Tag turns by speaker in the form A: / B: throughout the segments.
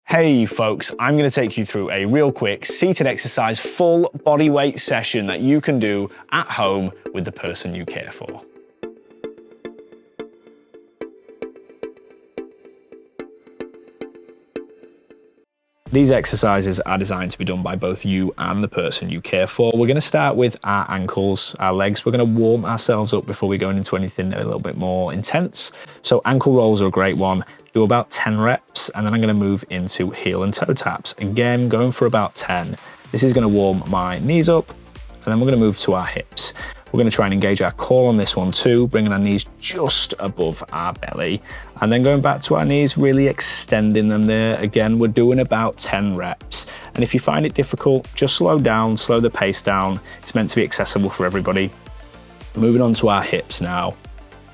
A: Hey folks, I'm going to take you through a real quick seated exercise full body weight session that you can do at home with the person you care for. These exercises are designed to be done by both you and the person you care for. We're going to start with our ankles, our legs. We're going to warm ourselves up before we go into anything a little bit more intense. So ankle rolls are a great one. Do about 10 reps, and then I'm going to move into heel and toe taps. Again, going for about 10. This is going to warm my knees up, and then we're going to move to our hips. We're going to try and engage our core on this one too, bringing our knees just above our belly, and then going back to our knees, really extending them there. Again, we're doing about 10 reps. And if you find it difficult, just slow down, slow the pace down. It's meant to be accessible for everybody. Moving on to our hips now.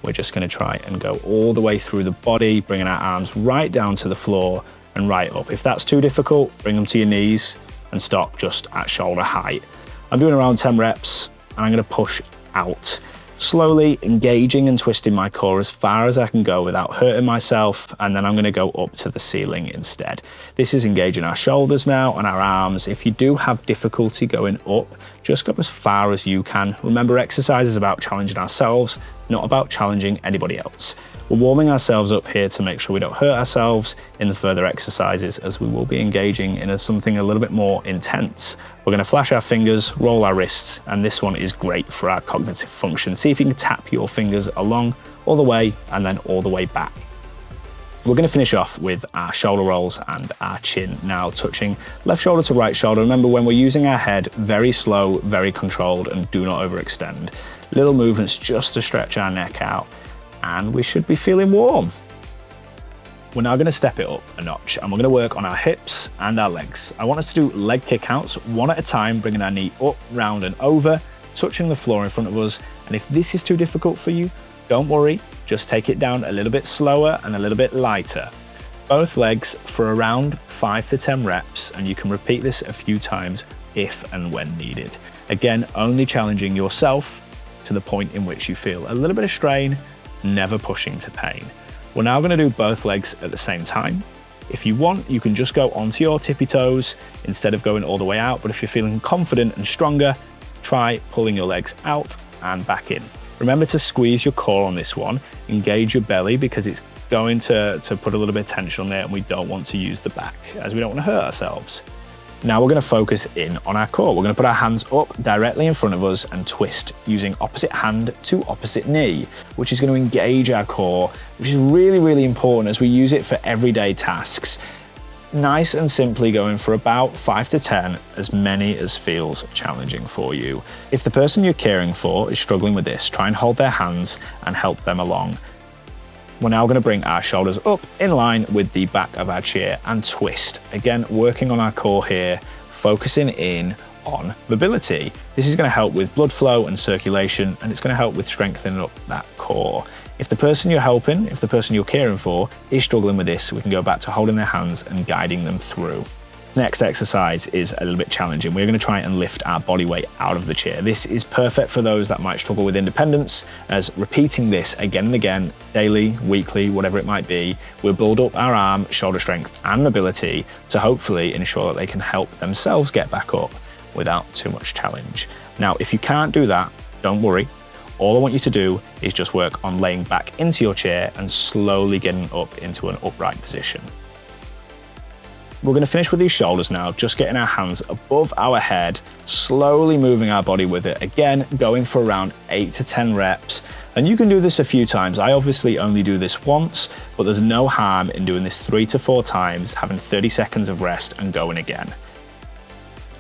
A: We're just going to try and go all the way through the body, bringing our arms right down to the floor and right up. If that's too difficult, bring them to your knees and stop just at shoulder height. I'm doing around 10 reps. And I'm going to push out, slowly engaging and twisting my core as far as I can go without hurting myself, and then I'm going to go up to the ceiling instead. This is engaging our shoulders now and our arms. If you do have difficulty going up, just go as far as you can. Remember, exercise is about challenging ourselves, not about challenging anybody else. We're warming ourselves up here to make sure we don't hurt ourselves in the further exercises, as we will be engaging in something a little bit more intense. We're going to flash our fingers, roll our wrists, and this one is great for our cognitive function. See if you can tap your fingers along all the way and then all the way back. We're going to finish off with our shoulder rolls and our chin now touching left shoulder to right shoulder. Remember, when we're using our head, very slow, very controlled, and do not overextend. Little movements just to stretch our neck out, and we should be feeling warm. We're now going to step it up a notch, and we're going to work on our hips and our legs. I want us to do leg kickouts one at a time, bringing our knee up, round and over, touching the floor in front of us. And if this is too difficult for you, don't worry, just take it down a little bit slower and a little bit lighter. Both legs for around 5 to 10 reps, and you can repeat this a few times if and when needed. Again, only challenging yourself to the point in which you feel a little bit of strain, never pushing to pain. We're now going to do both legs at the same time. If you want, you can just go onto your tippy toes instead of going all the way out, but if you're feeling confident and stronger, try pulling your legs out and back in. Remember to squeeze your core on this one, engage your belly, because it's going to put a little bit of tension on there, and we don't want to use the back as we don't want to hurt ourselves. Now we're going to focus in on our core. We're going to put our hands up directly in front of us and twist using opposite hand to opposite knee, which is going to engage our core, which is really, really important as we use it for everyday tasks. Nice and simply going for about 5 to 10, as many as feels challenging for you. If the person you're caring for is struggling with this, try and hold their hands and help them along. We're now going to bring our shoulders up in line with the back of our chair and twist. Again, working on our core here, focusing in on mobility. This is going to help with blood flow and circulation, and it's going to help with strengthening up that core. If the person you're helping, if the person you're caring for is struggling with this, we can go back to holding their hands and guiding them through. Next exercise is a little bit challenging. We're going to try and lift our body weight out of the chair. This is perfect for those that might struggle with independence, as repeating this again and again, daily, weekly, whatever it might be, will build up our arm, shoulder strength and mobility to hopefully ensure that they can help themselves get back up without too much challenge. Now, if you can't do that, don't worry. All I want you to do is just work on laying back into your chair and slowly getting up into an upright position. We're going to finish with these shoulders now, just getting our hands above our head, slowly moving our body with it. Again, going for around 8 to 10 reps. And you can do this a few times. I obviously only do this once, but there's no harm in doing this 3 to 4 times, having 30 seconds of rest and going again.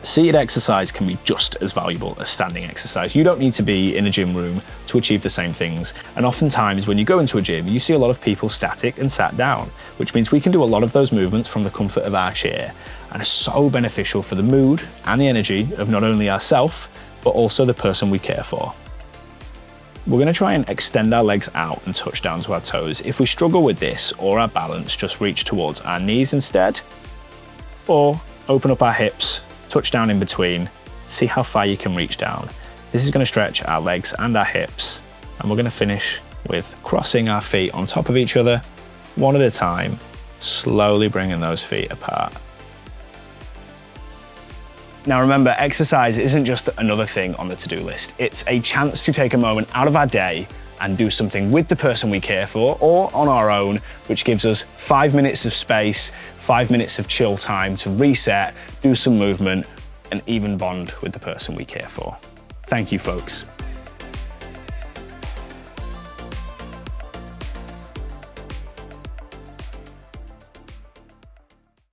A: Seated exercise can be just as valuable as standing exercise. You don't need to be in a gym room to achieve the same things. And oftentimes when you go into a gym, you see a lot of people static and sat down, which means we can do a lot of those movements from the comfort of our chair, and are so beneficial for the mood and the energy of not only ourselves, but also the person we care for. We're going to try and extend our legs out and touch down to our toes. If we struggle with this or our balance, just reach towards our knees instead, or open up our hips, touch down in between, see how far you can reach down. This is going to stretch our legs and our hips, and we're going to finish with crossing our feet on top of each other, one at a time, Slowly bringing those feet apart.
B: Now remember, exercise isn't just another thing on the to-do list. It's a chance to take a moment out of our day and do something with the person we care for or on our own, which gives us 5 minutes of space, 5 minutes of chill time to reset, do some movement, and even bond with the person we care for. Thank you, folks.